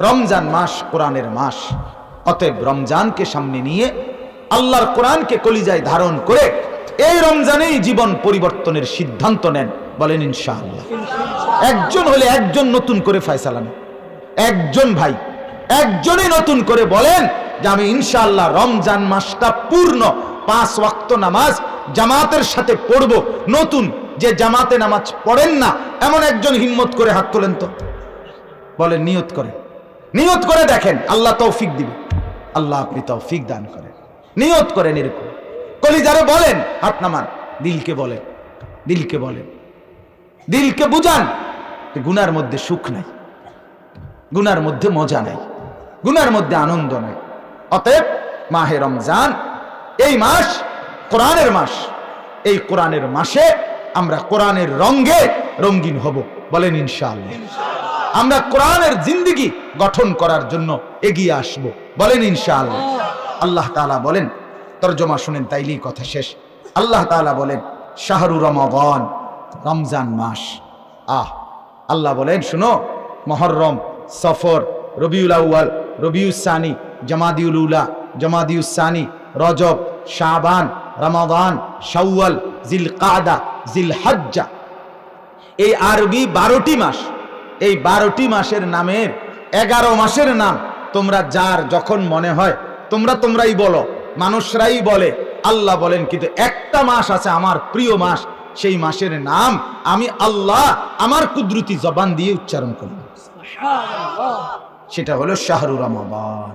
রমজান মাস কোরআনের মাস। অতএব রমজানকে সামনে নিয়ে আল্লাহর কোরআনকে কলিজায় ধারণ করে এই রমজানেই জীবন পরিবর্তনের সিদ্ধান্ত নেন। বলেন ইনশাআল্লাহ। একজন হলে একজন নতুন করে ফয়সালা নেন। একজন ভাই একজনই নতুন করে বলেন যে আমি ইনশাআল্লাহ রমজান মাসটা পূর্ণ 5 ওয়াক্ত নামাজ জামাতের সাথে পড়ব। নতুন যে জামাতে নামাজ পড়েন না এমন একজন হিম্মত করে হাত তোলেন তো। বলেন নিয়ত করেন, নিয়ত করে দেখেন, আল্লাহ তৌফিক দিবে। আল্লাহ আপনি তৌফিক দান করেন। নিয়ত করেন এরকম। কলিজারে বলেন, হাত নামান, দিলকে বলেন, দিলকে বলেন, দিলকে বুঝান যে গুনার মধ্যে সুখ নাই, গুনার মধ্যে মজা নাই, গুনার মধ্যে আনন্দ নাই। অতএব মাহে রমজান এই মাস কোরআনের মাস। এই কোরআনের মাসে আমরা কোরআনের রঙে রঙিন হব। বলেন ইনশাআল্লাহ। আমরা কোরআনের জিন্দেগি গঠন করার জন্য এগিয়ে আসব। বলেন ইনশাআল্লাহ। আল্লাহ তাআলা বলেন, তরজমা শুনেন তাইলেই কথা শেষ। আল্লাহ তাআলা বলেন শাহরু রমাদান, রমজান মাস। আল্লাহ বলেন শুনো, মুহররম, সফর, রবিউল আউয়াল, রবিউস সানি, জামাদিউল উলা, জামাদিউস সানি, রজব, শাবান, রমাদান, শাওয়াল, জিলকাদা, জিলহজ্জা। এই আরবি 12টি মাস। এই 12টি মাসের নামের 11 মাসের নাম তোমরা যার যখন মনে হয় তোমরাই বলো, মানুষরাই বলে। আল্লাহ বলেন কিন্তু একটা মাস আছে আমার প্রিয় মাস, সেই মাসের নাম আমি আল্লাহ আমার কুদরতি জবান দিয়ে উচ্চারণ করব। সেটা হলো শাহরু রমাদান।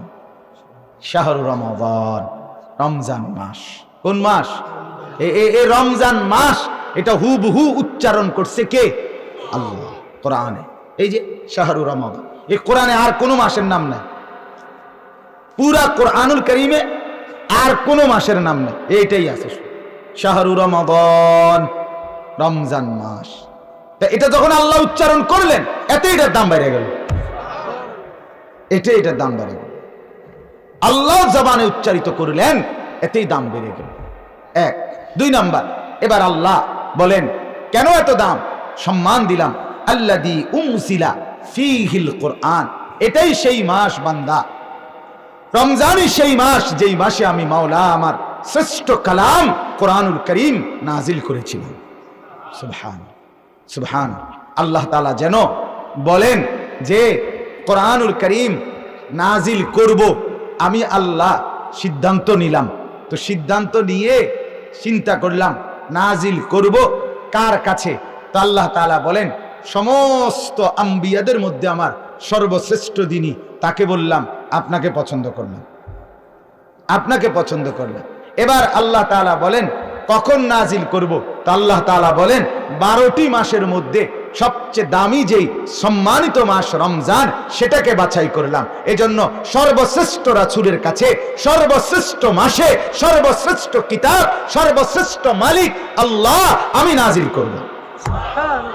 শাহরু রমাদান, রমজান মাস। কোন মাস? এই রমজান মাস। এটা হুবহু উচ্চারণ করছে কে? আল্লাহ কোরআনে। এই যে শাহরু রমাদান, এই কোরআনে আর কোন মাসের নাম নাই। পুরা কোরআনুল কারীমে আর কোন মাসের নাম নাই, এইটাই আছে শাহরু রমাদান, রমজান মাস। এটা যখন আল্লাহ উচ্চারণ করলেন এতে এটার দাম বেড়ে গেল। এটার দাম বেড়ে গেল। আল্লাহ জবানে উচ্চারিত করলেন এতেই দাম বেড়ে গেল। 1 2 নাম্বার, এবার আল্লাহ বলেন কেন এত দাম সম্মান দিলাম। আল্লাযী উনজিলা ফীহিল কোরআন, এটাই সেই মাস বান্দা, রমজানই সেই মাস যেই মাসে আমি মাওলা আমার শ্রেষ্ঠ কালাম কোরআনুল কারীম নাজিল করেছিলাম। সুবহান সুবহান। আল্লাহ তাআলা যেন বলেন যে কোরআনুল কারীম নাজিল করব, আমি আল্লাহ সিদ্ধান্ত নিলাম। তো সিদ্ধান্ত নিয়ে চিন্তা করলাম নাজিল করব কার কাছে। তো আল্লাহ তাআলা বলেন সমস্ত আম্বিয়াদের মধ্যে আমার সর্বশ্রেষ্ঠ যিনি, তাকে বললাম আপনাকে পছন্দ করলাম, আপনাকে পছন্দ করলাম। এবার আল্লাহ তাআলা বলেন কখন নাজিল করব। তা আল্লাহ তাআলা বলেন 12টি মাসের মধ্যে সবচেয়ে দামি যেই সম্মানিত মাস রমজান, সেটাকে বাছাই করলাম। এজন্য সর্বশ্রেষ্ঠ রাসূলের কাছে সর্বশ্রেষ্ঠ মাসে সর্বশ্রেষ্ঠ কিতাব সর্বশ্রেষ্ঠ মালিক আল্লাহ আমি নাজিল করব।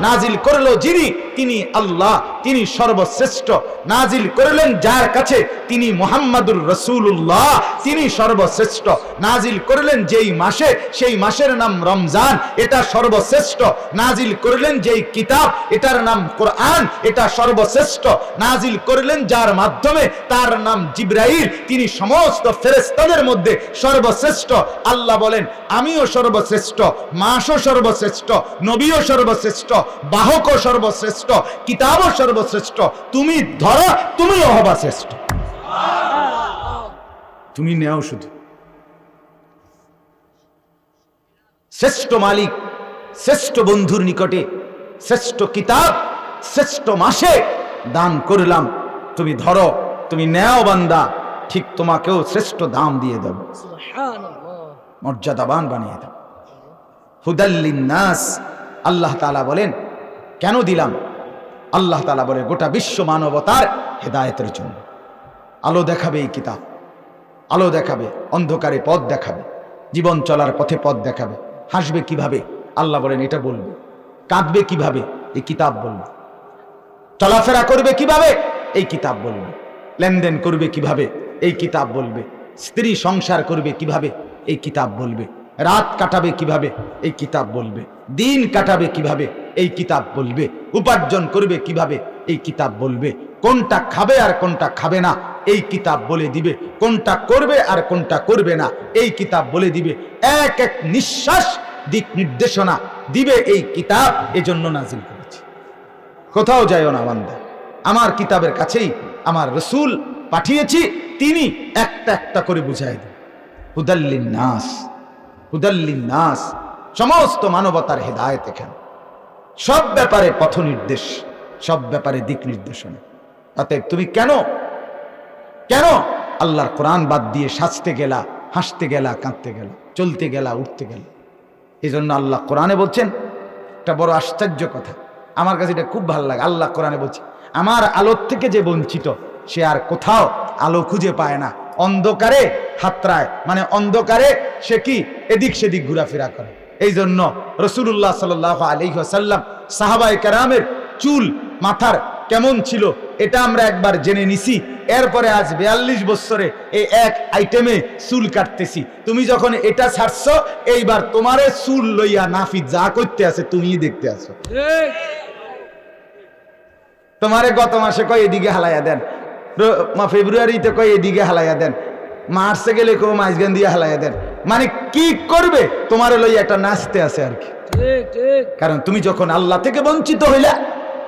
নাজিল করলো যিনি, তিনি আল্লাহ, তিনি সর্বশ্রেষ্ঠ। নাজিল করলেন যার কাছে, তিনি মুহাম্মাদুর রাসূলুল্লাহ, তিনি সর্বশ্রেষ্ঠ। নাজিল করলেন যেই মাসে, সেই মাসের নাম রমজান, এটা সর্বশ্রেষ্ঠ। নাজিল করলেন যেই কিতাব, এটার নাম কোরআন, এটা সর্বশ্রেষ্ঠ। নাজিল করলেন যার মাধ্যমে, তার নাম জিবরাইল, তিনি সমস্ত ফেরেশতাদের মধ্যে সর্বশ্রেষ্ঠ। আল্লাহ বলেন আমিও সর্বশ্রেষ্ঠ, মাসও সর্বশ্রেষ্ঠ, নবীও সর্বশ্রেষ্ঠ, বাহকও সর্বশ্রেষ্ঠ, কিতাবও সর্বশ্রেষ্ঠ। তুমি ধরো, তুমিও হবা শ্রেষ্ঠ। তুমি নেও শুধু। শ্রেষ্ঠ মালিক, শ্রেষ্ঠ বন্ধুর নিকটে শ্রেষ্ঠ কিতাব শ্রেষ্ঠ মাসে দান করলাম। তুমি ধরো, তুমি নেও বান্দা, ঠিক তোমাকেও শ্রেষ্ঠ দাম দিয়ে দেব, মর্যাদাবান বানিয়ে দেব। হুদাল্লিন নাস। আল্লাহ তাআলা বলেন কেন দিলাম? আল্লাহ তাআলা বলে গোটা বিশ্ব মানবতার হেদায়েতের জন্য। আলো দেখাবে এই কিতাব, আলো দেখাবে, অন্ধকারে পথ দেখাবে, জীবন চলার পথে পথ দেখাবে। হাসবে কিভাবে? আল্লাহ বলেন এটা বলবে। কাঁদবে কিভাবে? এই কিতাব বলবে। চলাফেরা করবে কিভাবে? এই কিতাব বলবে। লেনদেন করবে কিভাবে? এই কিতাব বলবে। স্ত্রী সংসার করবে কিভাবে? এই কিতাব বলবে। রাত কাটাবে কিভাবে এই কিতাব বলবে, দিন কাটাবে কিভাবে এই কিতাব বলবে, উপার্জন করবে কিভাবে এই কিতাব বলবে, কোনটা খাবে আর কোনটা খাবে না এই কিতাব বলে দিবে, কোনটা করবে আর কোনটা করবে না এই কিতাব বলে দিবে। এক এক নিঃশ্বাস দিক নির্দেশনা দিবে এই কিতাব। এজন্য নাজিল করেছি। কোথাও যাইও না বান্দা, আমার কিতাবের কাছেই আমার রসুল পাঠিয়েছি, তিনি একটা একটা করে বুঝাই দেন। হুদাল্লিন নাস, হুদাল্লিন নাস, সমস্ত মানবতার হেদায়েত এখানে, সব ব্যাপারে পথ নির্দেশ, সব ব্যাপারে দিক নির্দেশনা। অতএব তুমি কেন আল্লাহর কোরআন বাদ দিয়ে সাজতে গেলা, হাসতে গেলা, কাঁদতে গেলা, চলতে গেলা, উঠতে গেলা? এই জন্য আল্লাহ কোরআনে বলছেন একটা বড় আশ্চর্য কথা, আমার কাছে এটা খুব ভালো লাগে। আল্লাহ কোরআনে বলছে, আমার আলোর থেকে যে বঞ্চিত সে আর কোথাও আলো খুঁজে পায় না, অন্ধকারে হাতড়ায়, মানে অন্ধকারে সে কি এদিক সেদিক ঘোরাফেরা করে। এই জন্য রাসূলুল্লাহ সাল্লাল্লাহু আলাইহি ওয়াসাল্লাম সাহাবায়ে কেরামের চুল মাথার কেমন ছিল এটা আমরা একবার জেনে নিছি। এরপরে আজ 42 বছরে এই এক আইটেমে চুল কাটতেছি। তুমি যখন এটা ছাড়ছো, এইবার তোমারে চুল লইয়া নাফিদ যা করতে আছে তুমিই দেখতে আছো। তোমারে গত মাসে কয় এদিকে হালাইয়া দেন, ফেব্রুয়ারিতে কয় এদিকে হালাইয়া দেন, মার্চে গেলে কেউ মাঝগান দিয়ে হালাইয়া দেন। মানে কি করবে? তোমারে লইয়া একটা নাচতে আছে আর কি। কারণ তুমি যখন আল্লাহ থেকে বঞ্চিত হইলা,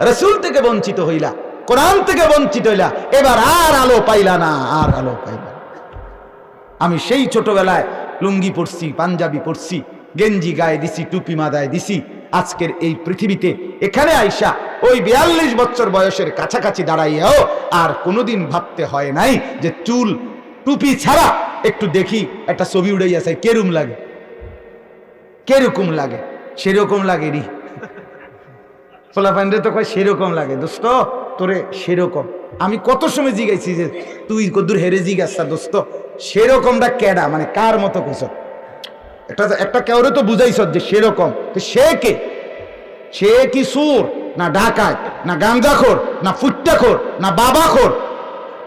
রাসূল থেকে বঞ্চিত হইলা, কোরআন থেকে বঞ্চিত হইলা, এবার আর আলো পাইলা না, আর আলো পাইলা। আমি সেই ছোটবেলায় লুঙ্গি পরছি, পাঞ্জাবি পরছি, গেঞ্জি গায়ে দিছি, টুপি মাথায় দিছি। আজকের এই পৃথিবীতে এখানে আইসা ওই 42 বছর বয়সের কাছাকাছি দাঁড়াইয়াও আর কোনোদিন ভাবতে হয় নাই যে চুল টুপি ছাড়া একটু দেখি একটা ছবি উড়ে যাচ্ছে, কেরকম লাগে, কেরকম লাগে, সেরকম লাগে রি ফোলাফান্ডে তো কয় সেরকম লাগে। দোস্ত তোরে সেরকম আমি কত সময় জিগাইছি যে তুই কদ্দুর হেরে জিগাচ্ছা দোস্ত, সেরকমটা কেডা, মানে কার মতো কইছ? একটা কেউরে তো বুঝাইছ যে সেরকম, সে কে? সে কি সুর না ডাকাত না গাঞ্জাখোর না ফুট্টাখোর না বাবাখোর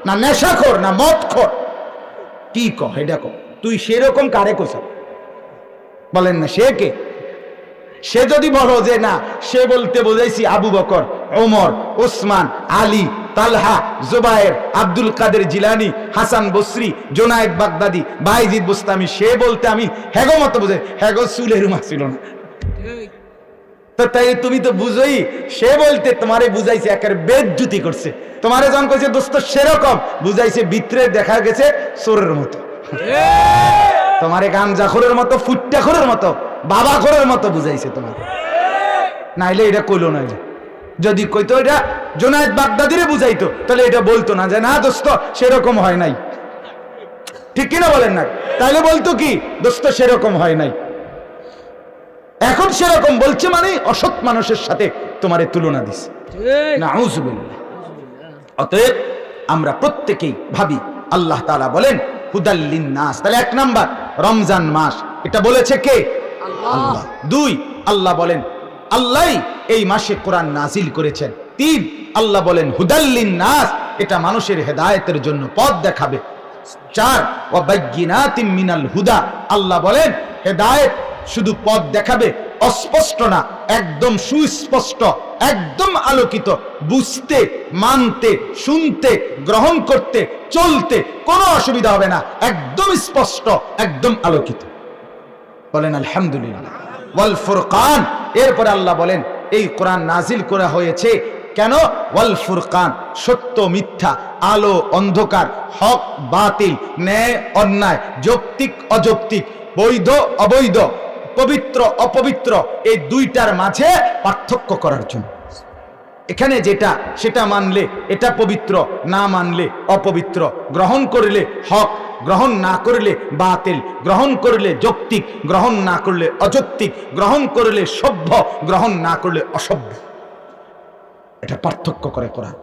না নেশাখোর না মদখোর? কি কহ এটা কহ, তুই সেরকম কারে কইছ বলেন না, সে কে? সে যদি বলো যে না, সে বলতে বোঝাইছি আবু বকর, ওমর, ওসমান, আলী, তালহা, জুবায়ের, আব্দুল কাদের জিলানী, হাসান বসরি, জোনায়েদ বাগদাদি, বাইজিদ বুস্তামি, সে বলতে আমি হেগো মতো বুঝাই, হেগো চুলের রুমা ছিল না। তো তাই তুমি তো বুঝোই, সে বলতে তোমারে বুঝাইছে একের বেজ্জুতি করছে। তোমারে যখন কইছে দোস্ত সেরকম, বুঝাইছে ভিতরে দেখা গেছে চোরের মতো, তোমারে গাঞ্জাখোরের মতো, ফুট্টাখোরের মতো, বাবাখোরের মতো বুঝাইছে তোমার। নাইলে এটা কইলো না। যদি কইতো এটা জোনায়েদ বাগদাদিরে বুঝাইতো, তাহলে এটা বলতো না যে না দোস্ত সেরকম হয় নাই, ঠিক কিনা বলেন না? তাহলে বলতো কি দোস্ত সেরকম হয় নাই। এখন সেরকম বলছে মানে অসৎ মানুষের সাথে তোমারে তুলনা দিছে। নাউযুবিল্লাহ। অতএব আমরা প্রত্যেকেই ভাবি, আল্লাহ তাআলা বলেন হুদাল লিন্নাস, তাহলে 1 নাম্বার রমজান মাস, এটা বলেছে কে? আল্লাহ। 2 আল্লাহ বলেন আল্লাহই এই মাসে কোরআন নাজিল করেছেন। 3 আল্লাহ বলেন হুদাল লিন্নাস, এটা মানুষের হেদায়েতের জন্য পথ দেখাবে। 4 ওয়া বাইয়িনাতিম মিনাল হুদা, আল্লাহ বলেন হেদায়েত শুধু পথ দেখাবে, অস্পষ্ট না, একদম সুস্পষ্ট, একদম আলোকিত, বুঝতে, মানতে, শুনতে, গ্রহণ করতে, চলতে কোনো অসুবিধা হবে না, একদম স্পষ্ট, একদম আলোকিত। বলেন আলহামদুলিল্লাহ। ওয়াল ফুরকান, এরপরে আল্লাহ বলেন এই কোরআন নাজিল করা হয়েছে কেন? ওয়াল ফুরকান, সত্য মিথ্যা, আলো অন্ধকার, হক বাতিল, ন্যায় অন্যায়, যৌক্তিক অযৌক্তিক, বৈধ অবৈধ, পবিত্র অপবিত্র, এই দুইটার মাঝে পার্থক্য করার জন্য। এখানে যেটা সেটা মানলে এটা পবিত্র, না মানলে অপবিত্র, গ্রহণ করলে হক, গ্রহণ না করলে বাতিল, গ্রহণ করলে যৌক্তিক, গ্রহণ না করলে অযৌক্তিক, গ্রহণ করলে সভ্য, গ্রহণ না করলে অসভ্য। এটা পার্থক্য করে কোরআন।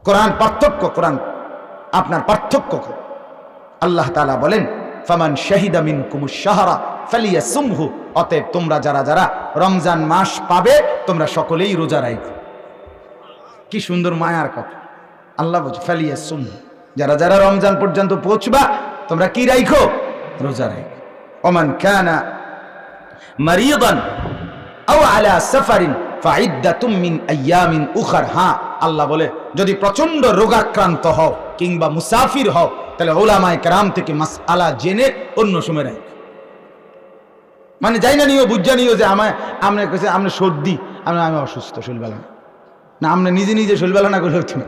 কোরআন পার্থক্য, কোরআন আপনার পার্থক্য করে। আল্লাহ তাআলা বলেন ফামান শাহিদা মিনকুমুশ শাহরা ফালিয়াসুমহু, অতএব তোমরা যারা যারা রমজান মাস পাবে তোমরা সকলেই রোজা রাখো। কি সুন্দর মায়ার কথা। আল্লাহ বলছে ফালিয়াসুমহু, যারা যারা রমজান পর্যন্ত পৌঁছবা তোমরা কি রাখো? রোজা রাখো। ওমান কানা মারিয়াদান আও আলা সাফারিন ফাইদ্দাতুম মিন আইয়ামিন উখার। হ্যাঁ, আল্লাহ বলে যদি প্রচন্ড রোগাক্রান্ত হও কিংবা মুসাফির হও তাহলে উলামায়ে কেরাম থেকে মাসআলা জেনে অন্য সময় রাখ। মানে যাই না নিও, বুঝা নিও যে আমায় আপনার কাছে আপনার সর্দি, আমি অসুস্থ, শরীরবেলা না, আপনি নিজে নিজে শরীরবেলা না করে হতো না।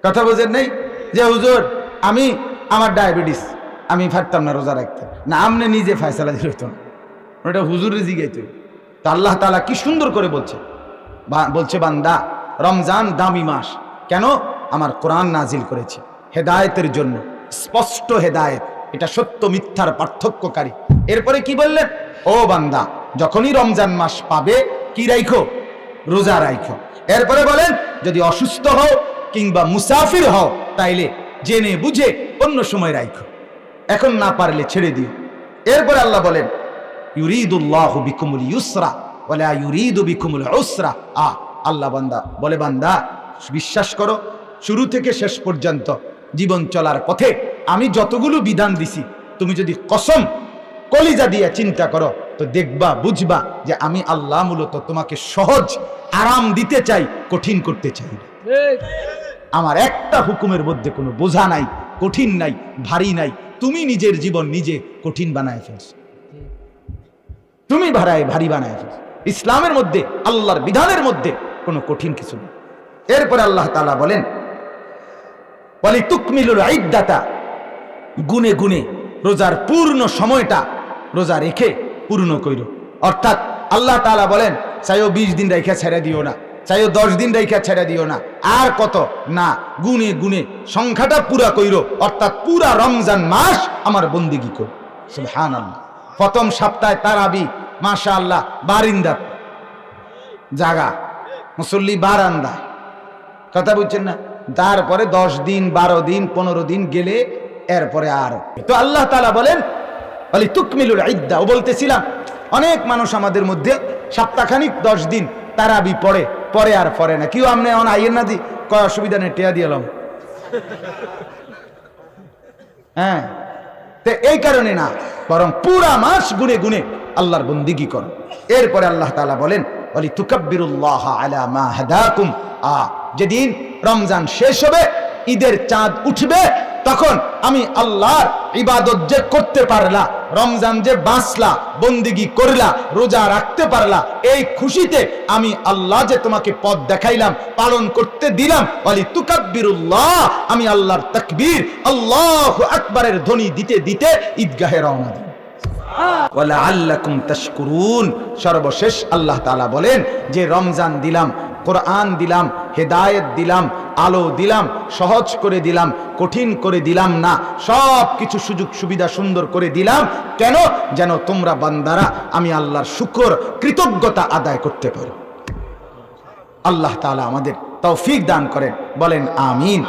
কথা বোঝেন নাই যে হুজুর আমি আমার ডায়াবেটিস, আমি পারতাম না রোজা রাখতে, না আপনি নিজে ফয়সালা দিতে হতো না, ওটা হুজুরের জিগাইতে। তো আল্লাহ তাআলা কি সুন্দর করে বলছে বান্দা রমজান দামি মাস, কেন? আমার কোরআন নাজিল করেছি হেদায়েতের জন্য, স্পষ্ট হেদায়েত, এটা সত্য মিথ্যার পার্থক্যকারী। এরপরে কি বললেন? ও বান্দা যখনই রমজান মাস পাবে কি রাখো? রোজা রাখো। এরপরে বলেন যদি অসুস্থ হও কিংবা মুসাফির হও তাইলে জেনে বুঝে অন্য সময় রাখো, এখন না পারলে ছেড়ে দিও। এরপরে আল্লাহ বলেন ইউরিদুল্লাহু বিকুমুল ইউসরা ওয়ালা ইউরিদু বিকুমুল উসরা। আল্লাহ বলে বান্দা বিশ্বাস করো, শুরু থেকে শেষ পর্যন্ত জীবন চলার পথে আমি যতগুলো বিধান দিছি তুমি যদি কসম কলিজা দিয়ে চিন্তা করো তো দেখবা, বুঝবা যে আমি আল্লাহ মূলত তোমাকে সহজ আরাম দিতে চাই, কঠিন করতে চাই না। আমার একটা হুকুমের মধ্যে কোনো বোঝা নাই, কঠিন নাই, ভারী নাই। তুমি নিজের জীবন নিজে কঠিন বানায় ফেলছো, তুমি ভারী বানায় ফেলছো। ইসলামের মধ্যে, আল্লাহর বিধানের মধ্যে কোনো কঠিন কিছু নেই। এরপরে আল্লাহ তাআলা বলেন ওয়ালিতুকমিলুল ইদ্দাতা, গুনে গুনে রোজার পূর্ণ সময়টা রোজা রেখে পূর্ণ কইরো। অর্থাৎ আল্লাহ তাআলা বলেন চাইও 20 দিন রেখে ছেড়ে দিও না, চাইও 10 দিন রেখে ছেড়ে দিও না, আর কত না, গুনে গুনে সংখ্যাটা পুরা কইরো। অর্থাৎ পুরা রমজান মাস আমার বন্দেগী করো। সুবহানাল্লাহ। প্রথম সপ্তাহে তারাবি মাশাআল্লাহ বারিন্দা জাগা মুসল্লি বারান্দা, কথা বুঝছেন না? তারপরে 10 দিন 12 দিন 15 দিন গেলে এরপরে আর। তো আল্লাহ তাআলা বলেন ওয়ালিতুকমিলুল ইদ্দা। ও বলতেছিলাম অনেক মানুষ আমাদের মধ্যে সপ্তাহখানিক 10 দিন তারাবি পরে আর পরে না। কেউ আপনি এখন আইয়ের না দি কয় অসুবিধা নেই, টেয়া দিয়ে এলাম। হ্যাঁ, তো এই কারণে না, বরং পুরা মাস গুনে গুনে আল্লাহর বন্দেগী করো। এরপরে আল্লাহ তাআলা বলেন ওয়ালিতুকাব্বিরুল্লাহ আলা মা হাদাকুম। যেদিন রমজান শেষ হবে, ঈদের চাঁদ উঠবে, তখন আমি আল্লাহর ইবাদত যে করতে পারলা, রমজান যে বাঁচলা, বন্দেগী করলা, রোজা রাখতে পারলা, এই খুশিতে আমি আল্লাহ যে তোমাকে পথ দেখাইলাম, পালন করতে দিলাম, ওয়ালিতুকাব্বিরুল্লাহ, আমি আল্লাহর তাকবীর আল্লাহু আকবারের ধ্বনি দিতে দিতে ঈদগাহে রওনা দিই। ওয়ালাআল্লাকুম তাশকুরুন। সর্বশেষ আল্লাহ তাআলা বলেন যে রমজান দিলাম, কোরআন দিলাম, হেদায়েত দিলাম, আলো দিলাম, সহজ করে দিলাম, কঠিন করে দিলাম না, সব কিছু সুযোগ সুবিধা সুন্দর করে দিলাম। কেন? যেন তোমরা বান্দারা আমি আল্লাহর শুকর কৃতজ্ঞতা আদায় করতে পারো। আল্লাহ তাআলা আমাদের তৌফিক দান করেন, বলেন আমিন।